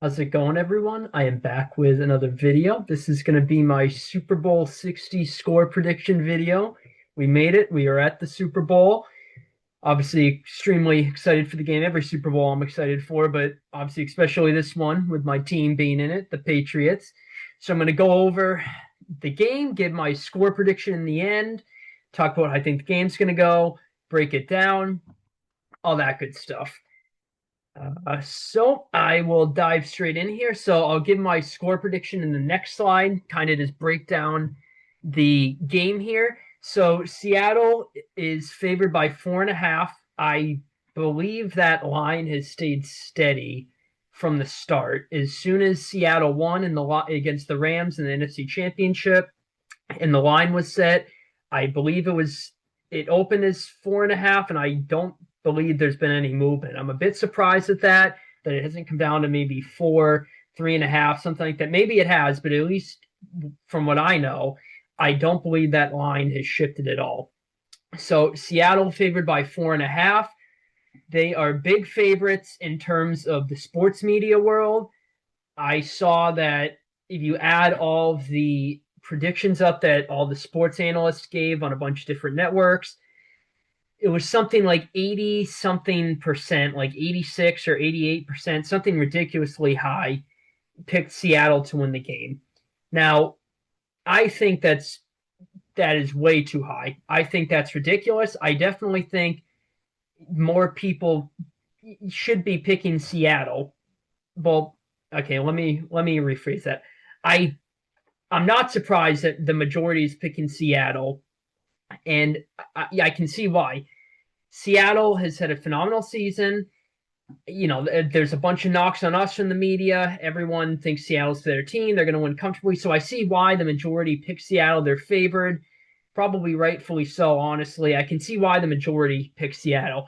How's it going, everyone? I am back with another video. This is going to be my Super Bowl 60 score prediction video. We made it. We are at the Super Bowl. Obviously, extremely excited for the game. Every Super Bowl I'm excited for, but obviously, especially this one with my team being in it, the Patriots. So I'm going to go over the game, give my score prediction in the end, talk about how I think the game's going to go, break it down, all that good stuff. So I will dive straight in here. So I'll give my score prediction in the next slide, kind of just break down the game here. So Seattle is favored by 4.5. I believe that line has stayed steady from the start. As soon as Seattle won in the against the Rams in the NFC Championship, and the line was set, I believe it opened as 4.5, and I don't believe there's been any movement. I'm a bit surprised at that it hasn't come down to maybe 4, 3.5, something like that. Maybe it has, but at least from what I know, I don't believe that line has shifted at all. So Seattle favored by 4.5. They are big favorites in terms of the sports media world. I saw that if you add all of the predictions up that all the sports analysts gave on a bunch of different networks, it was something like 80 something percent, like 86 or 88%, something ridiculously high, picked Seattle to win the game. Now, I think that is way too high. I think that's ridiculous. I definitely think more people should be picking Seattle. Well, okay, let me rephrase that. I'm not surprised that the majority is picking Seattle, and I can see why. Seattle has had a phenomenal season. You know, there's a bunch of knocks on us from the media. Everyone thinks Seattle's their team. They're going to win comfortably. So I see why the majority picks Seattle. They're favored, probably rightfully so, honestly. I can see why the majority picks Seattle.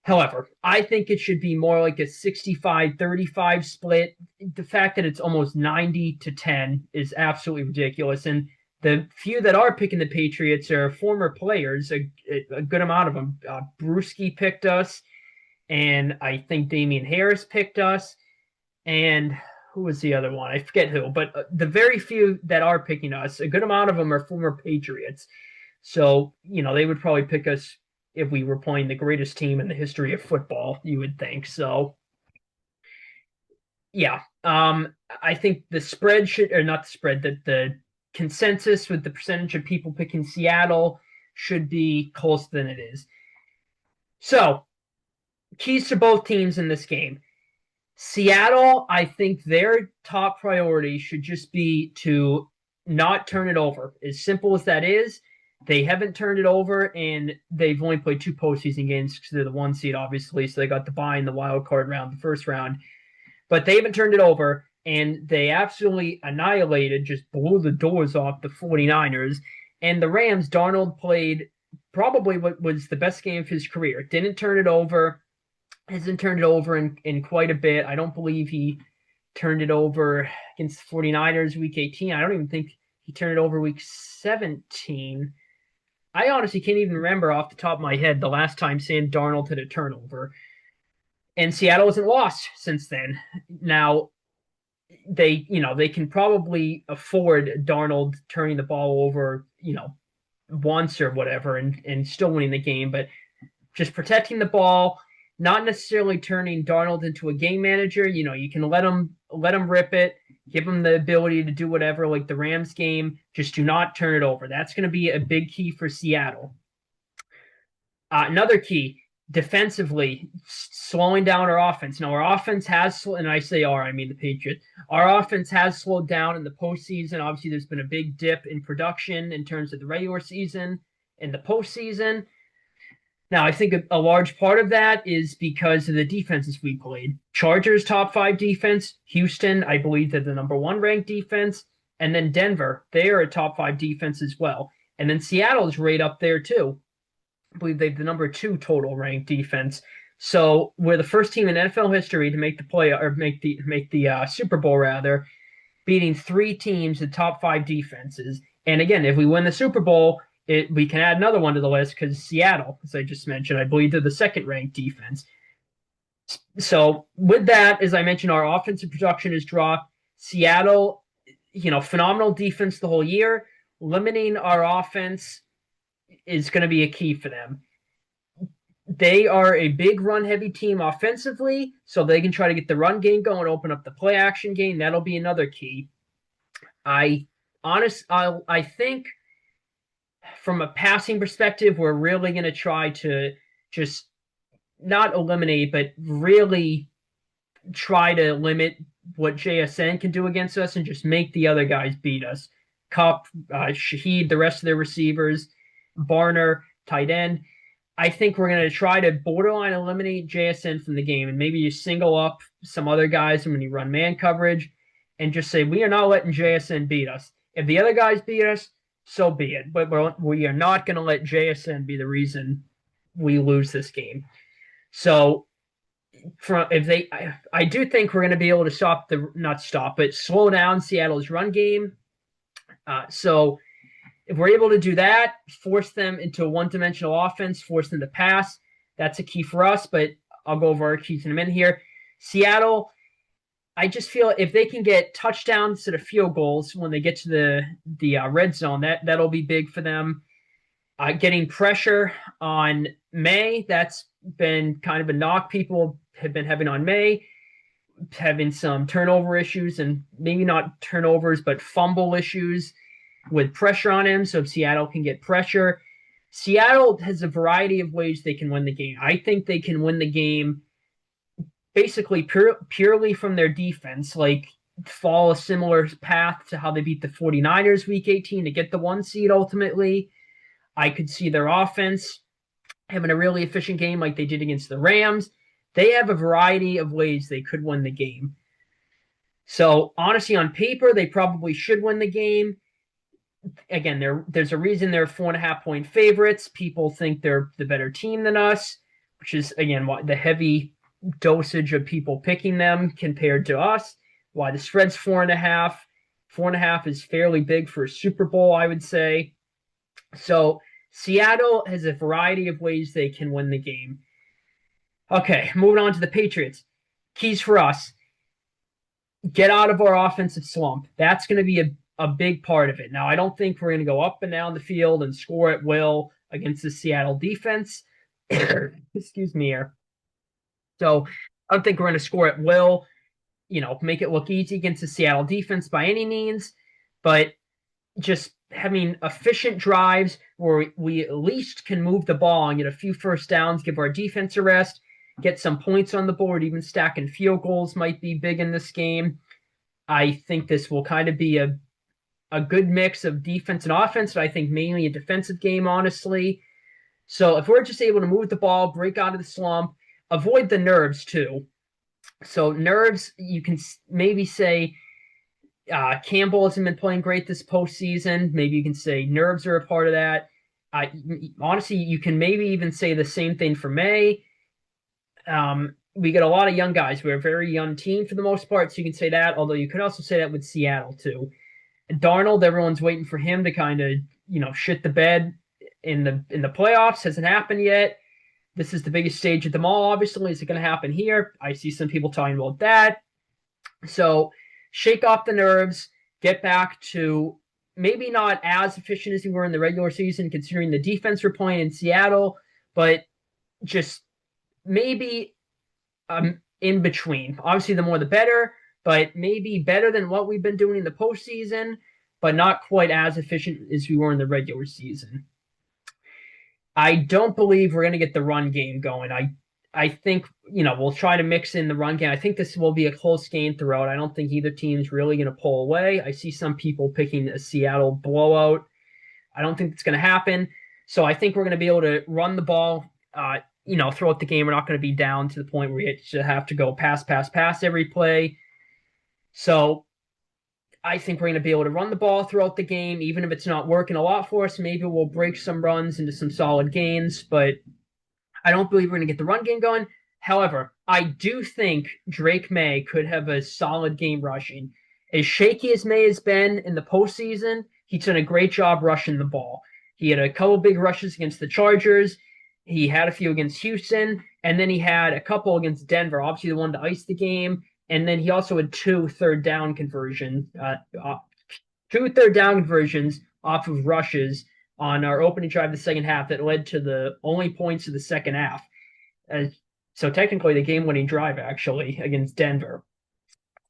However, I think it should be more like a 65-35 split. The fact that it's almost 90-10 is absolutely ridiculous. And the few that are picking the Patriots are former players, a good amount of them. Brewski picked us, and I think Damian Harris picked us. And who was the other one? I forget who. But the very few that are picking us, a good amount of them are former Patriots. So, you know, they would probably pick us if we were playing the greatest team in the history of football, you would think. So, yeah, I think the spread should, or not the spread, that the consensus with the percentage of people picking Seattle should be closer than it is. So, keys to both teams in this game. Seattle, I think their top priority should just be to not turn it over. As simple as that is, they haven't turned it over, and they've only played 2 postseason games because they're the 1 seed, obviously. So they got the bye in the wild card round, the first round. But they haven't turned it over, and they absolutely annihilated, just blew the doors off the 49ers. And the Rams, Darnold played probably what was the best game of his career. Didn't turn it over, hasn't turned it over in quite a bit. I don't believe he turned it over against the 49ers week 18. I don't even think he turned it over week 17. I honestly can't even remember off the top of my head the last time Sam Darnold had a turnover. And Seattle hasn't lost since then. Now, they can probably afford Darnold turning the ball over, once or whatever and still winning the game, but just protecting the ball, not necessarily turning Darnold into a game manager. You can let him rip it, give him the ability to do whatever, like the Rams game. Just do not turn it over. That's going to be a big key for Seattle. Another key, defensively, slowing down our offense. Now, our offense has, and I say our, I mean the Patriots. Our offense has slowed down in the postseason. Obviously, there's been a big dip in production in terms of the regular season and the postseason. Now, I think a large part of that is because of the defenses we played. Chargers, top 5 defense. Houston, I believe they're the number 1 ranked defense. And then Denver, they are a top 5 defense as well. And then Seattle is right up there too. I believe they've the number 2 total ranked defense. So we're the first team in NFL history to make the play or make the Super Bowl rather, beating 3 teams in top 5 defenses. And again, if we win the Super Bowl, we can add another one to the list because Seattle, as I just mentioned, I believe they're the 2nd ranked defense. So with that, as I mentioned, our offensive production has dropped. Seattle, phenomenal defense the whole year. Limiting our offense is going to be a key for them. They are a big run heavy team offensively, so they can try to get the run game going, open up the play action game. That'll be another key. I think from a passing perspective, we're really going to try to just not eliminate, but really try to limit what JSN can do against us and just make the other guys beat us. Cup, Shaheed, the rest of their receivers, Barner, tight end. I think we're going to try to borderline eliminate JSN from the game and maybe you single up some other guys when you run man coverage and just say, we are not letting JSN beat us. If the other guys beat us, so be it. But we are not going to let JSN be the reason we lose this game. So I do think we're going to be able to not stop, but slow down Seattle's run game. So if we're able to do that, force them into a one-dimensional offense, force them to pass, that's a key for us. But I'll go over our keys in a minute here. Seattle, I just feel if they can get touchdowns instead of field goals when they get to the red zone, that'll be big for them. Getting pressure on May, that's been kind of a knock people have been having on May, having some turnover issues and maybe not turnovers, but fumble issues with pressure on him. So if Seattle can get pressure, Seattle has a variety of ways they can win the game. I think they can win the game basically purely from their defense, like follow a similar path to how they beat the 49ers week 18 to get the 1 seed ultimately. I could see their offense having a really efficient game like they did against the Rams. They have a variety of ways they could win the game. So honestly, on paper, they probably should win the game. Again, there's a reason they're 4.5-point favorites. People think they're the better team than us, which is, again, the heavy dosage of people picking them compared to us. Why the spread's 4.5. 4.5 is fairly big for a Super Bowl, I would say. So Seattle has a variety of ways they can win the game. Okay, moving on to the Patriots. Keys for us. Get out of our offensive slump. That's going to be a big part of it. Now, I don't think we're going to go up and down the field and score at will against the Seattle defense. Excuse me here. So I don't think we're going to score at will, make it look easy against the Seattle defense by any means, but just having efficient drives where we at least can move the ball and get a few first downs, give our defense a rest, get some points on the board, even stacking field goals might be big in this game. I think this will kind of be a good mix of defense and offense, but I think mainly a defensive game, honestly. So if we're just able to move the ball, break out of the slump, avoid the nerves too. So nerves, you can maybe say Campbell hasn't been playing great this postseason. Maybe you can say nerves are a part of that. Honestly, you can maybe even say the same thing for May. We get a lot of young guys. We're a very young team for the most part, so you can say that, although you could also say that with Seattle too. Darnold, everyone's waiting for him to kind of, shit the bed in the playoffs. Hasn't happened yet. This is the biggest stage of them all, obviously. Is it going to happen here? I see some people talking about that. So shake off the nerves, get back to maybe not as efficient as we were in the regular season, considering the defense we're playing in Seattle, but just maybe in between. Obviously, the more the better, but maybe better than what we've been doing in the postseason, but not quite as efficient as we were in the regular season. I don't believe we're going to get the run game going. I think, we'll try to mix in the run game. I think this will be a close game throughout. I don't think either team's really going to pull away. I see some people picking a Seattle blowout. I don't think it's going to happen. So I think we're going to be able to run the ball, throughout the game. We're not going to be down to the point where you have to go pass every play. So I think we're going to be able to run the ball throughout the game, even if it's not working a lot for us. Maybe we'll break some runs into some solid gains, but I don't believe we're going to get the run game going. However, I do think Drake May could have a solid game rushing. As shaky as May has been in the postseason, he's done a great job rushing the ball. He had a couple big rushes against the Chargers. He had a few against Houston, and then he had a couple against Denver. Obviously, the one to ice the game, and then he also had two third down conversions off of rushes on our opening drive of the second half that led to the only points of the second half. Uh, so technically, the game-winning drive actually against Denver.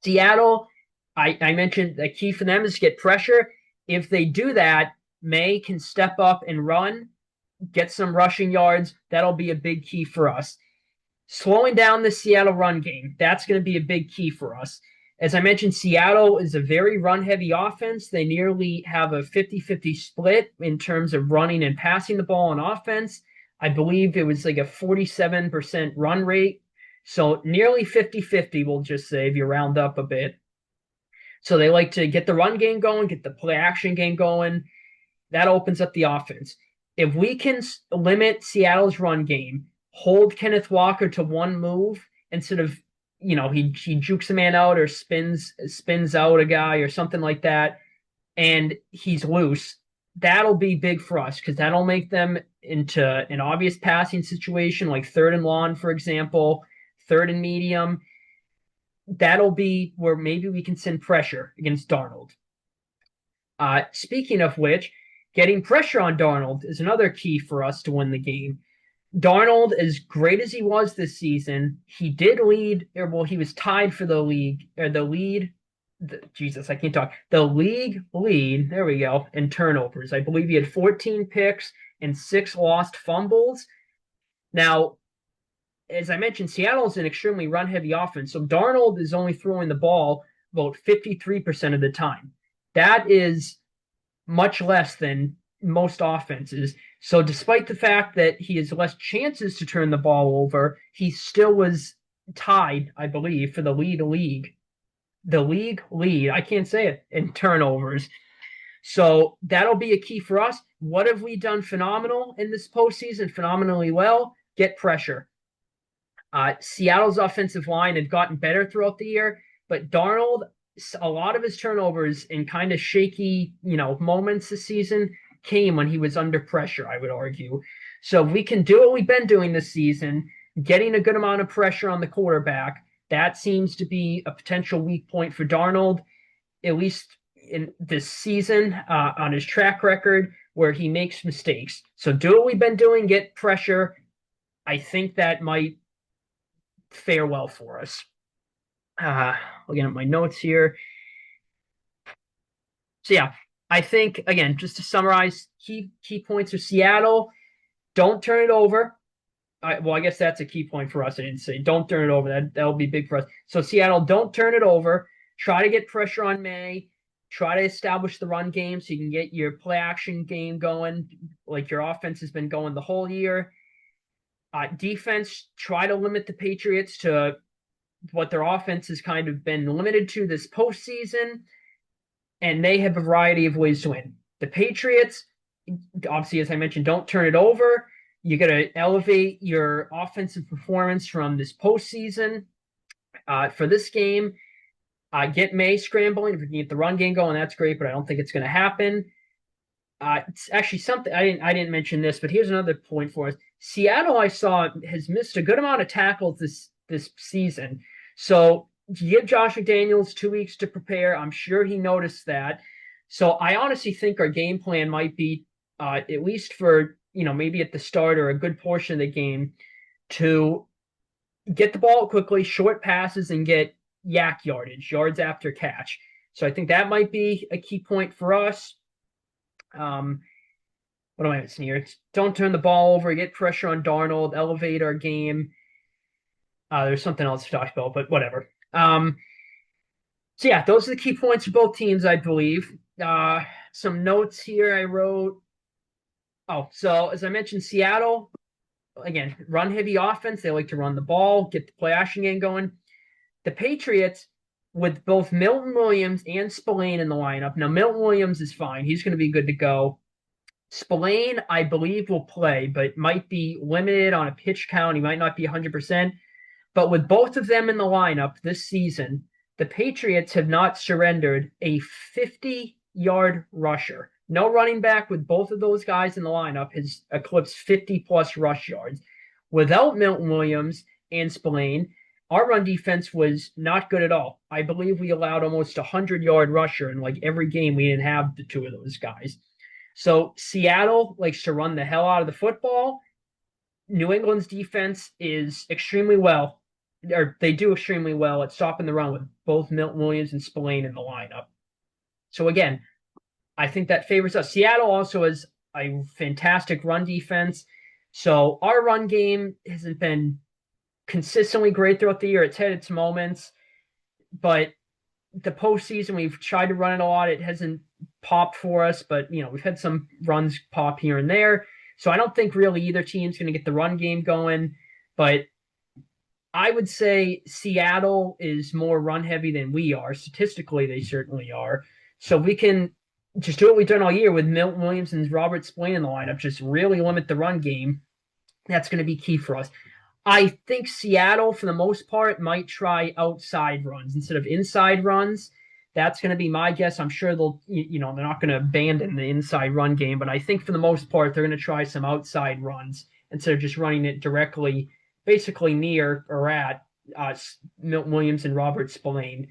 Seattle, I mentioned the key for them is to get pressure. If they do that, May can step up and run, get some rushing yards. That'll be a big key for us. Slowing down the Seattle run game, that's going to be a big key for us. As I mentioned, Seattle is a very run heavy offense. They nearly have a 50-50 split in terms of running and passing the ball on offense. I believe it was like a 47% run rate. So nearly 50-50, we'll just say, if you round up a bit. So they like to get the run game going, get the play action game going. That opens up the offense. If we can limit Seattle's run game, hold Kenneth Walker to one move instead of, he jukes a man out or spins out a guy or something like that, and he's loose, that'll be big for us because that'll make them into an obvious passing situation like third and long, for example, third and medium. That'll be where maybe we can send pressure against Darnold. Speaking of which, getting pressure on Darnold is another key for us to win the game. Darnold, as great as he was this season, he did lead, he was tied for the league, or the lead. Jesus, I can't talk. The league lead, there we go, in turnovers. I believe he had 14 picks and 6 lost fumbles. Now, as I mentioned, Seattle is an extremely run-heavy offense, so Darnold is only throwing the ball about 53% of the time. That is much less than most offenses. So despite the fact that he has less chances to turn the ball over, he still was tied, I believe, for the league. The league lead, I can't say it, in turnovers. So that'll be a key for us. What have we done phenomenal in this postseason? Phenomenally well. Get pressure. Seattle's offensive line had gotten better throughout the year, but Darnold, a lot of his turnovers in kind of shaky, moments this season came when he was under pressure, I would argue. So we can do what we've been doing this season, getting a good amount of pressure on the quarterback. That seems to be a potential weak point for Darnold, at least in this season, on his track record where he makes mistakes. So do what we've been doing, get pressure. I think that might fare well for us. Looking at my notes here. So yeah, I think, again, just to summarize, key points of Seattle, don't turn it over. I guess that's a key point for us. I didn't say don't turn it over. That'll be big for us. So Seattle, don't turn it over. Try to get pressure on May. Try to establish the run game so you can get your play action game going like your offense has been going the whole year. Defense, try to limit the Patriots to what their offense has kind of been limited to this postseason, and they have a variety of ways to win. The Patriots, obviously, as I mentioned, don't turn it over. You got to elevate your offensive performance from this postseason. For this game, get May scrambling. If we can get the run game going, that's great, but I don't think it's going to happen. It's actually something I didn't mention this, but here's another point for us. Seattle, I saw, has missed a good amount of tackles this season. So give Josh McDaniels 2 weeks to prepare. I'm sure he noticed that. So I honestly think our game plan might be, at least for, maybe at the start or a good portion of the game, to get the ball quickly, short passes, and get yak yardage, yards after catch. So I think that might be a key point for us. What am I missing here? Don't turn the ball over, get pressure on Darnold, elevate our game. There's something else to talk about, but whatever. So yeah, those are the key points for both teams, I believe. Some notes here I wrote. Oh, so as I mentioned, Seattle, again, run heavy offense. They like to run the ball, get the play action game going. The Patriots, with both Milton Williams and Spillane in the lineup. Now, Milton Williams is fine. He's going to be good to go. Spillane, I believe, will play, but might be limited on a pitch count. He might not be 100%. But with both of them in the lineup this season, the Patriots have not surrendered a 50-yard rusher. No running back with both of those guys in the lineup has eclipsed 50 plus rush yards. Without Milton Williams and Spillane, our run defense was not good at all. I believe we allowed almost a 100-yard rusher in like every game. We didn't have the two of those guys. So Seattle likes to run the hell out of the football. New England's defense is extremely well, or they do extremely well at stopping the run with both Milton Williams and Spillane in the lineup. So again, I think that favors us. Seattle also has a fantastic run defense. So our run game hasn't been consistently great throughout the year. It's had its moments, but the postseason we've tried to run it a lot. It hasn't popped for us, but we've had some runs pop here and there. So I don't think really either team's going to get the run game going, but I would say Seattle is more run heavy than we are. Statistically, they certainly are. So we can just do what we've done all year with Milton Williams and Robert Spillane in the lineup, just really limit the run game. That's going to be key for us. I think Seattle, for the most part, might try outside runs instead of inside runs. That's going to be my guess. I'm sure they're not going to abandon the inside run game, but I think for the most part, they're going to try some outside runs instead of just running it directly, basically near or at Milton Williams and Robert Spillane.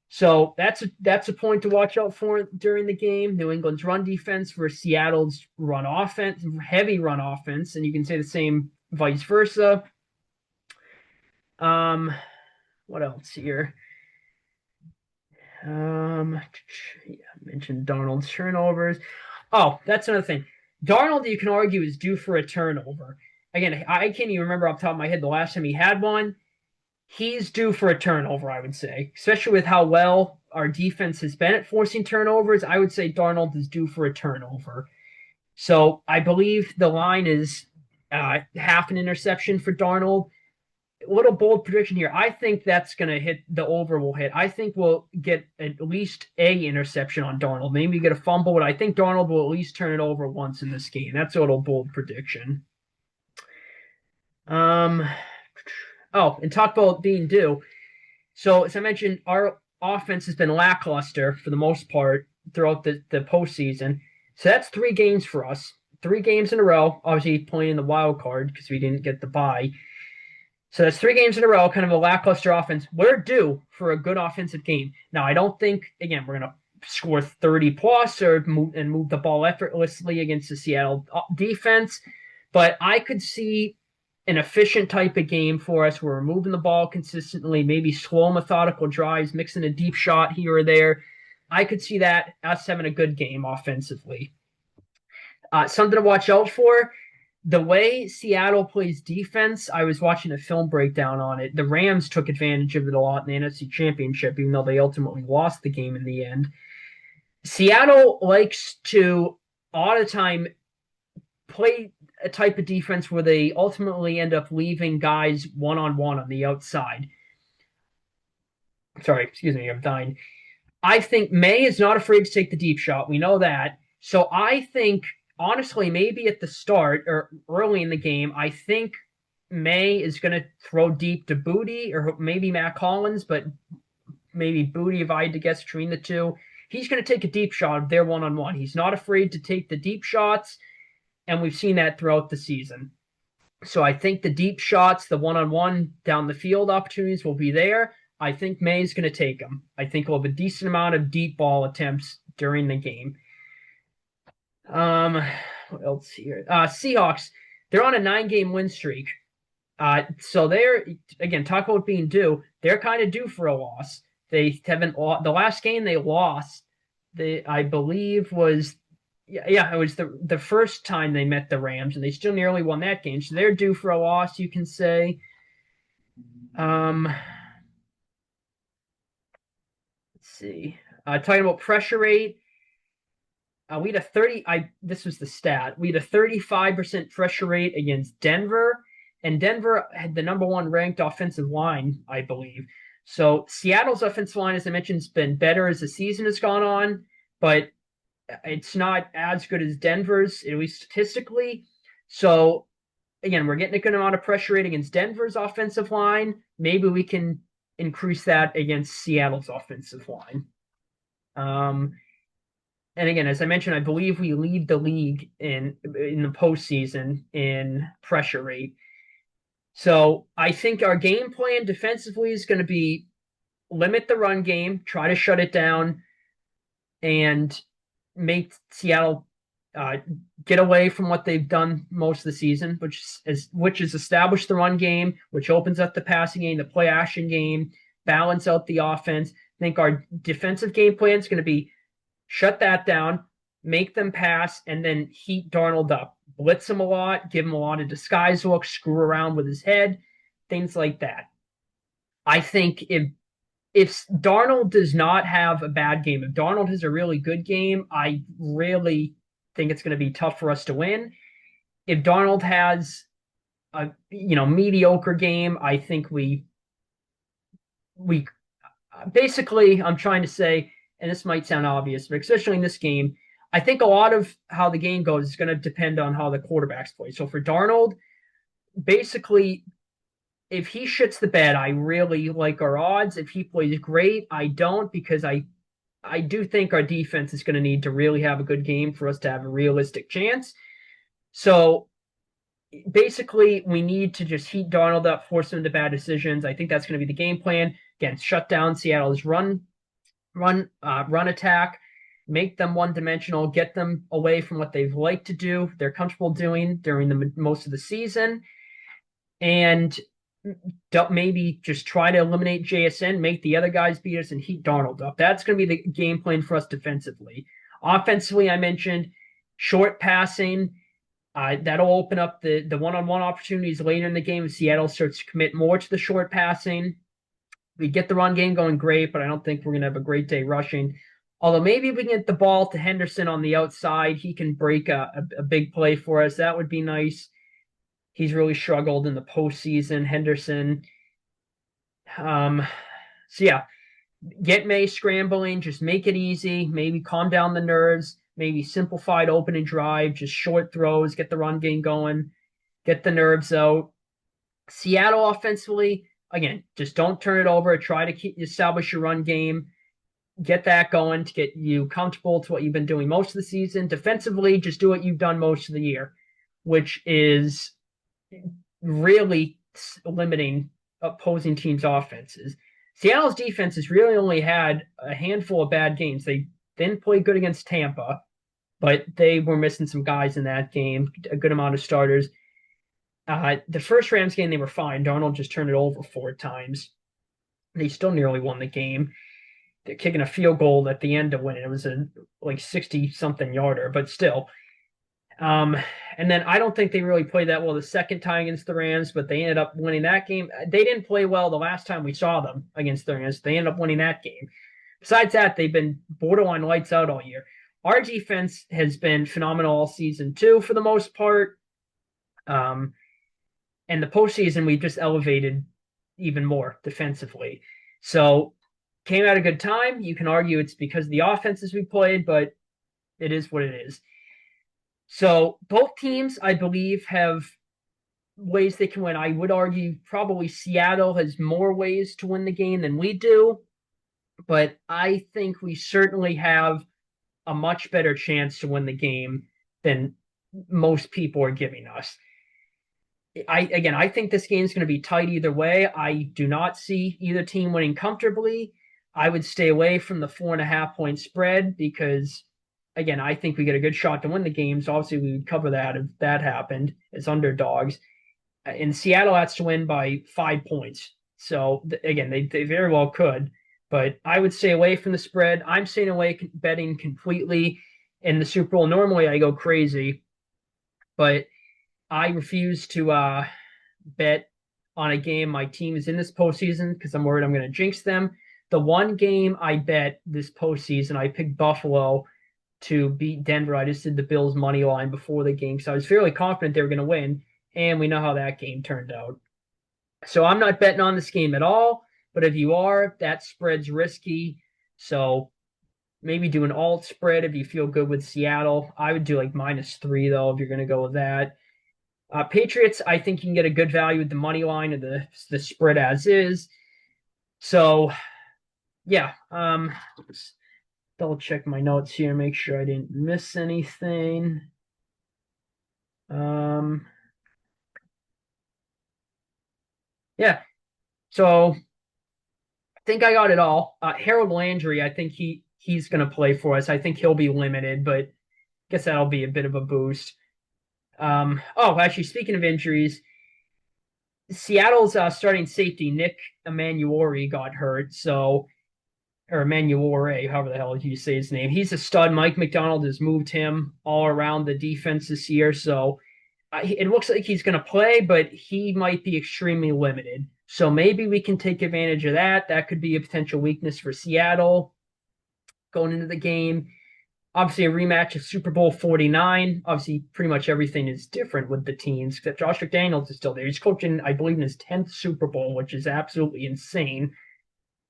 So that's a point to watch out for during the game. New England's run defense versus Seattle's run offense, heavy run offense, and you can say the same vice versa. What else here? Yeah, I mentioned Darnold's turnovers. Oh, that's another thing. Darnold, you can argue, is due for a turnover. Again, I can't even remember off the top of my head the last time he had one. He's due for a turnover, I would say, especially with how well our defense has been at forcing turnovers. I would say Darnold is due for a turnover. So I believe the line is half an interception for Darnold. A little bold prediction here. I think that's going to hit, the over will hit. I think we'll get at least a interception on Darnold. Maybe get a fumble, but I think Darnold will at least turn it over once in this game. That's a little bold prediction. Oh, and talk about being due. So, as I mentioned, our offense has been lackluster for the most part throughout the postseason. So that's 3 games for us. 3 games in a row. Obviously, playing the wild card because we didn't get the bye. So that's 3 games in a row, kind of a lackluster offense. We're due for a good offensive game. Now, I don't think, again, we're going to score 30 plus or move the ball effortlessly against the Seattle defense, but I could see an efficient type of game for us where we're moving the ball consistently, maybe slow, methodical drives, mixing a deep shot here or there. I could see that us having a good game offensively. Something to watch out for. The way Seattle plays defense, I was watching a film breakdown on it. The Rams took advantage of it a lot in the NFC Championship, even though they ultimately lost the game in the end. Seattle likes to, a lot of the time, play a type of defense where they ultimately end up leaving guys one-on-one on the outside. Sorry, excuse me, I'm dying. I think May is not afraid to take the deep shot. We know that. So I think, honestly, maybe at the start or early in the game, I think May is going to throw deep to Booty or maybe Matt Collins, but maybe Booty if I had to guess between the two. He's going to take a deep shot if they're one-on-one. He's not afraid to take the deep shots, and we've seen that throughout the season. So I think the deep shots, the one-on-one down the field opportunities will be there. I think May's going to take them. I think we'll have a decent amount of deep ball attempts during the game. What else here? Seahawks, they're on a 9-game win streak. So they're, again, talk about being due. They're kind of due for a loss. They haven't, the last game they lost, I believe was, it was the first time they met the Rams, and they still nearly won that game. So they're due for a loss, you can say. Let's see. Talking about pressure rate, we had a 30. This was the stat. We had a 35% pressure rate against Denver, and Denver had the #1 ranked offensive line, I believe. So Seattle's offensive line, as I mentioned, has been better as the season has gone on, but it's not as good as Denver's, at least statistically. So again, we're getting a good amount of pressure rate against Denver's offensive line. Maybe we can increase that against Seattle's offensive line. and again, as I mentioned, I believe we lead the league in the postseason in pressure rate. So I think our game plan defensively is going to be limit the run game, try to shut it down, and make Seattle uh, get away from what they've done most of the season, which is establish the run game, which opens up the passing game, the play action game, balance out the offense. I think our defensive game plan is going to be shut that down, make them pass, and then heat Darnold up. Blitz him a lot, give him a lot of disguise looks, screw around with his head, things like that. I think if Darnold does not have a bad game, if Darnold has a really good game, I really think it's going to be tough for us to win. If Darnold has a mediocre game, I think we basically I'm trying to say, and this might sound obvious, but especially in this game, I think a lot of how the game goes is going to depend on how the quarterbacks play. So for Darnold, basically if he shits the bed, I really like our odds. If he plays great, I don't because I do think our defense is going to need to really have a good game for us to have a realistic chance. So basically, we need to just heat Darnold up, force him into bad decisions. I think that's going to be the game plan. Again, shut down Seattle's run attack, make them one dimensional, get them away from what they've liked to do, they're comfortable doing during the most of the season, and maybe just try to eliminate JSN, make the other guys beat us, and heat Darnold up. That's going to be the game plan for us defensively. Offensively, I mentioned short passing. That'll open up the one-on-one opportunities later in the game if Seattle starts to commit more to the short passing. We get the run game going great, but I don't think we're going to have a great day rushing. Although maybe we can get the ball to Henderson on the outside. He can break a big play for us. That would be nice. He's really struggled in the postseason, Henderson. So yeah, get May scrambling, just make it easy, maybe calm down the nerves, maybe simplified open and drive, just short throws, get the run game going, get the nerves out. Seattle offensively, again, just don't turn it over. Try to establish your run game, get that going to get you comfortable to what you've been doing most of the season. Defensively, just do what you've done most of the year, which is really limiting opposing teams' offenses. Seattle's defense has really only had a handful of bad games. They didn't play good against Tampa, but they were missing some guys in that game, a good amount of starters. The first Rams game, they were fine. Darnold just turned it over 4 times. They still nearly won the game. They're kicking a field goal at the end to win it. It was a 60-something yarder, but still. And then I don't think they really played that well the second time against the Rams, but they ended up winning that game. They didn't play well the last time we saw them against the Rams. They ended up winning that game. Besides that, they've been borderline lights out all year. Our defense has been phenomenal all season too, for the most part. And the postseason, we just elevated even more defensively. So came at a good time. You can argue it's because of the offenses we played, but it is what it is. So both teams, I believe, have ways they can win. I would argue probably Seattle has more ways to win the game than we do, but I think we certainly have a much better chance to win the game than most people are giving us. I think this game is going to be tight either way. I do not see either team winning comfortably. I would stay away from the 4.5-point spread because, again, I think we get a good shot to win the game. So obviously we would cover that if that happened as underdogs. And Seattle has to win by 5 points. So again, they very well could, but I would stay away from the spread. I'm staying away betting completely in the Super Bowl. Normally I go crazy, but I refuse to bet on a game my team is in this postseason because I'm worried I'm going to jinx them. The one game I bet this postseason, I picked Buffalo to beat Denver. I just did the Bills money line before the game, so I was fairly confident they were going to win, and we know how that game turned out. So I'm not betting on this game at all, but if you are, that spread's risky. So maybe do an alt spread if you feel good with Seattle. I would do like -3 though if you're going to go with that. Patriots, I think you can get a good value with the money line of the spread as is. So, yeah. double check my notes here, make sure I didn't miss anything. Um, yeah. So I think I got it all. Harold Landry, I think he's going to play for us. I think he'll be limited, but I guess that'll be a bit of a boost. Actually, speaking of injuries, Seattle's starting safety Nick Emanuori got hurt, so or Emanuore, however the hell you say his name. He's a stud. Mike McDonald has moved him all around the defense this year, so it looks like he's going to play, but he might be extremely limited. So maybe we can take advantage of that. That could be a potential weakness for Seattle going into the game. Obviously, a rematch of Super Bowl 49. Obviously, pretty much everything is different with the teams, except Josh McDaniels is still there. He's coaching, I believe, in his 10th Super Bowl, which is absolutely insane.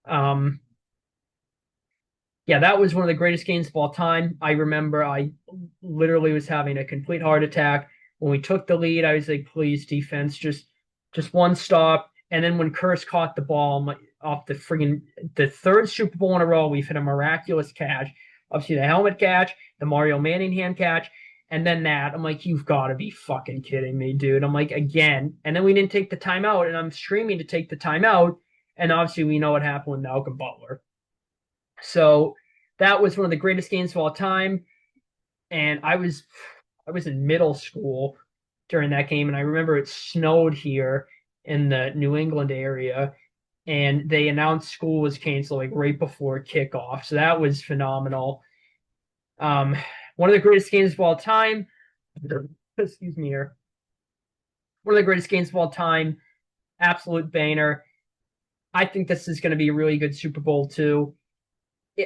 Um, yeah, that was one of the greatest games of all time. I remember I literally was having a complete heart attack when we took the lead. I was like, please, defense, just one stop. And then when Curse caught the ball off the third Super Bowl in a row, we've hit a miraculous catch. Obviously, the helmet catch, the Mario Manningham catch, and then that. I'm like, you've got to be fucking kidding me, dude. I'm like, again. And then we didn't take the timeout, and I'm streaming to take the timeout. And obviously, we know what happened with Malcolm Butler. So that was one of the greatest games of all time. And I was in middle school during that game, and I remember it snowed here in the New England area, and they announced school was canceled like right before kickoff. So that was phenomenal. Um, One of the greatest games of all time. Excuse me here. One of the greatest games of all time. Absolute banger. I think this is going to be a really good Super Bowl too.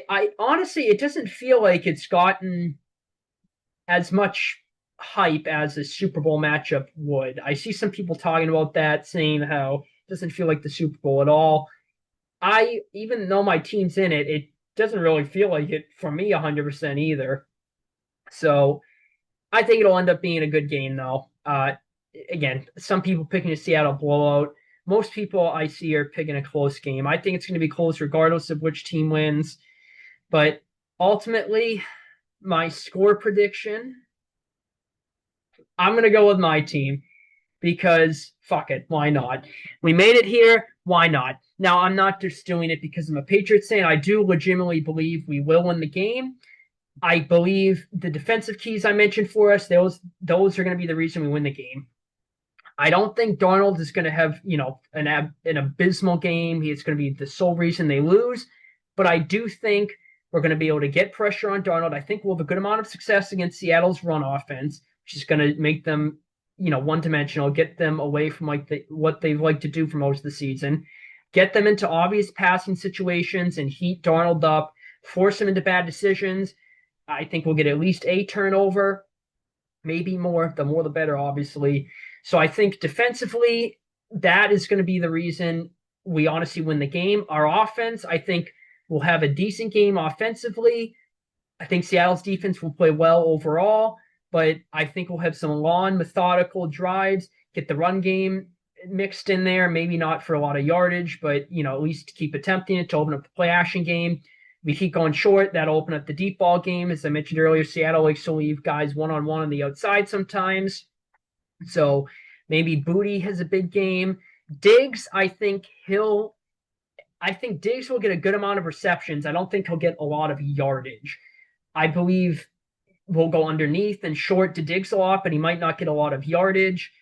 I honestly, it doesn't feel like it's gotten as much hype as a Super Bowl matchup would. I see some people talking about that, saying how it doesn't feel like the Super Bowl at all. Even though my team's in it, it doesn't really feel like it for me 100% either. So I think it'll end up being a good game, though. Again, some people picking a Seattle blowout. Most people I see are picking a close game. I think it's going to be close regardless of which team wins. But ultimately, my score prediction, I'm going to go with my team because fuck it, why not? We made it here, why not? Now, I'm not just doing it because I'm a Patriots fan. I do legitimately believe we will win the game. I believe the defensive keys I mentioned for us, those are going to be the reason we win the game. I don't think Darnold is going to have, an abysmal game. It's going to be the sole reason they lose. But I do think we're going to be able to get pressure on Darnold. I think we'll have a good amount of success against Seattle's run offense, which is going to make them, one-dimensional, get them away from what they like to do for most of the season, get them into obvious passing situations and heat Darnold up, force him into bad decisions. I think we'll get at least a turnover, maybe more. The more the better, obviously. So I think defensively, that is going to be the reason we honestly win the game. Our offense, I think, will have a decent game offensively. I think Seattle's defense will play well overall, but I think we'll have some long, methodical drives, get the run game mixed in there, maybe not for a lot of yardage, but at least keep attempting it to open up the play action game. We keep going short, that'll open up the deep ball game. As I mentioned earlier, Seattle likes to leave guys one-on-one on the outside sometimes. So maybe Booty has a big game. Diggs, I think Diggs will get a good amount of receptions. I don't think he'll get a lot of yardage. I believe we'll go underneath and short to Diggs a lot, but he might not get a lot of yardage.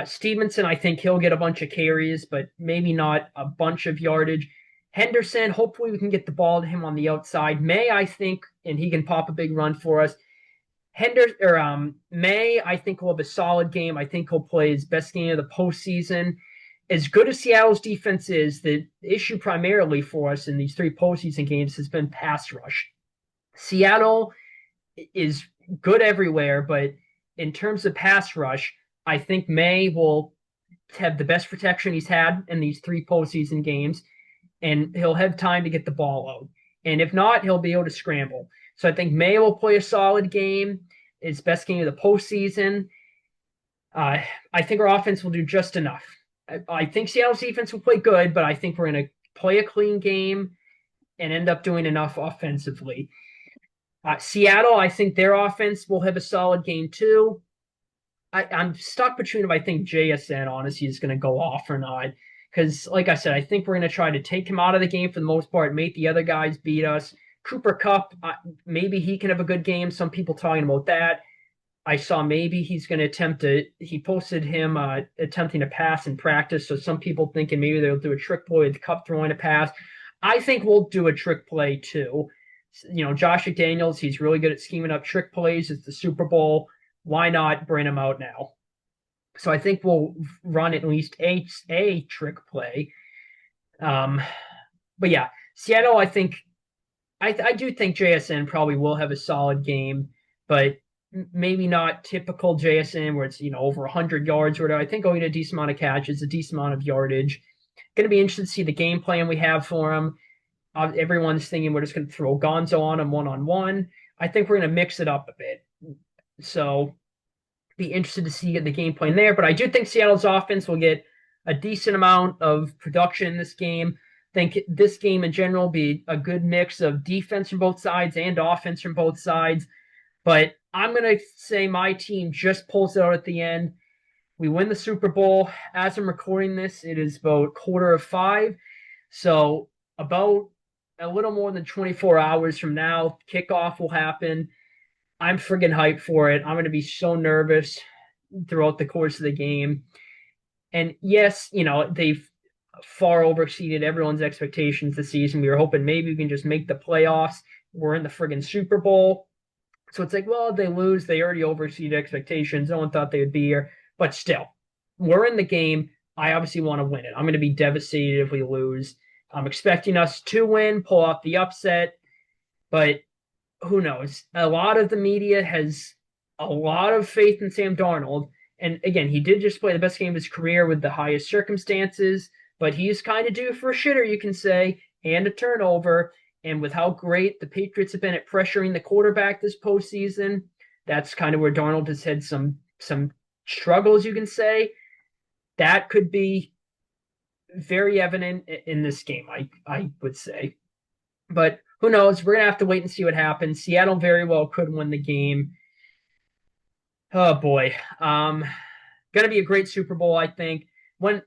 Stevenson, I think he'll get a bunch of carries, but maybe not a bunch of yardage. Henderson, hopefully we can get the ball to him on the outside. May, I think, and he can pop a big run for us. May, I think will have a solid game. I think he'll play his best game of the postseason. As good as Seattle's defense is, the issue primarily for us in these three postseason games has been pass rush. Seattle is good everywhere, but in terms of pass rush, I think May will have the best protection he's had in these three postseason games, and he'll have time to get the ball out. And if not, he'll be able to scramble. So I think May will play a solid game, his best game of the postseason. I think our offense will do just enough. I think Seattle's defense will play good, but I think we're going to play a clean game and end up doing enough offensively. Seattle, I think their offense will have a solid game too. I'm stuck between if I think JSN honestly is going to go off or not. Because, like I said, I think we're going to try to take him out of the game for the most part, make the other guys beat us. Cooper Cup, maybe he can have a good game. Some people talking about that. I saw maybe he's going to attempt to. He posted him attempting to pass in practice, so some people thinking maybe they'll do a trick play with Cup throwing a pass. I think we'll do a trick play too. You know, Josh McDaniels, he's really good at scheming up trick plays. It's the Super Bowl. Why not bring him out now? So I think we'll run at least a trick play. Um, but yeah, Seattle, I do think JSN probably will have a solid game, but maybe not typical JSN where it's over 100 yards or whatever. I think he'll get a decent amount of catches, a decent amount of yardage. Going to be interested to see the game plan we have for him. Everyone's thinking we're just going to throw Gonzo on him one-on-one. I think we're going to mix it up a bit. So be interested to see the game plan there. But I do think Seattle's offense will get a decent amount of production in this game. I think this game in general will be a good mix of defense from both sides and offense from both sides. But I'm going to say my team just pulls it out at the end. We win the Super Bowl. As I'm recording this, it is about 4:45. So about a little more than 24 hours from now, kickoff will happen. I'm friggin' hyped for it. I'm going to be so nervous throughout the course of the game. And yes, they've far overexceeded everyone's expectations this season. We were hoping maybe we can just make the playoffs. We're in the friggin' Super Bowl. So it's like, well, if they lose, they already overexceeded expectations. No one thought they would be here. But still, we're in the game. I obviously want to win it. I'm going to be devastated if we lose. I'm expecting us to win, pull off the upset. But who knows? A lot of the media has a lot of faith in Sam Darnold. And again, he did just play the best game of his career with the highest circumstances, but he's kind of due for a shitter, you can say, and a turnover. And with how great the Patriots have been at pressuring the quarterback this postseason, that's kind of where Darnold has had some struggles, you can say. That could be very evident in this game, I would say. But who knows? We're going to have to wait and see what happens. Seattle very well could win the game. Oh, boy. Going to be a great Super Bowl, I think. Went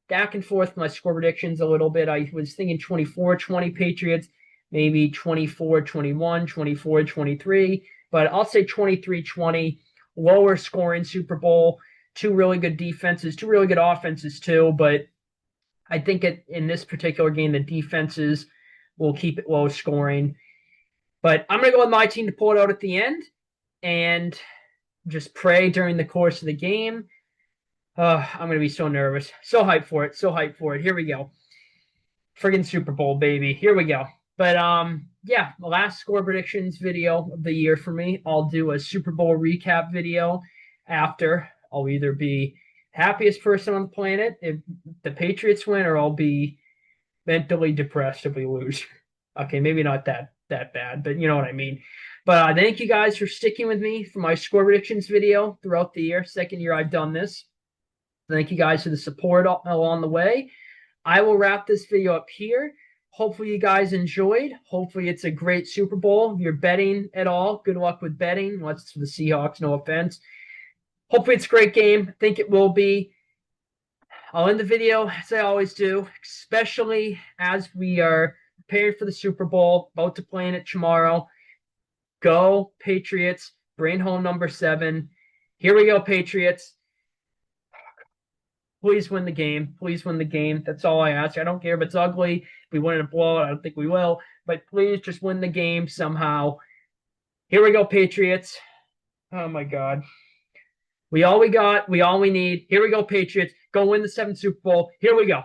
back and forth with my score predictions a little bit. I was thinking 24-20 Patriots, maybe 24-21, 24-23. But I'll say 23-20, lower scoring Super Bowl. Two really good defenses, two really good offenses, too. But I think in this particular game, the defenses will keep it low scoring. But I'm going to go with my team to pull it out at the end and just pray during the course of the game. I'm going to be so nervous. So hyped for it. So hyped for it. Here we go. Friggin' Super Bowl, baby. Here we go. But yeah, the last score predictions video of the year for me. I'll do a Super Bowl recap video after. I'll either be happiest person on the planet if the Patriots win, or I'll be mentally depressed if we lose. Okay, maybe not that bad, but you know what I mean. But thank you guys for sticking with me for my score predictions video throughout the year. Second year I've done this. Thank you guys for the support along the way. I will wrap this video up here. Hopefully you guys enjoyed. Hopefully it's a great Super Bowl. If you're betting at all, good luck with betting. Unless it's for the Seahawks, no offense. Hopefully it's a great game. I think it will be. I'll end the video as I always do, especially as we are preparing for the Super Bowl, about to play in it tomorrow. Go Patriots, bring home number 7. Here we go, Patriots. Please win the game. Please win the game. That's all I ask. I don't care if it's ugly. If we win in a blowout, I don't think we will. But please just win the game somehow. Here we go, Patriots. Oh, my God. We all we got. We all we need. Here we go, Patriots. Go win the 7th Super Bowl. Here we go.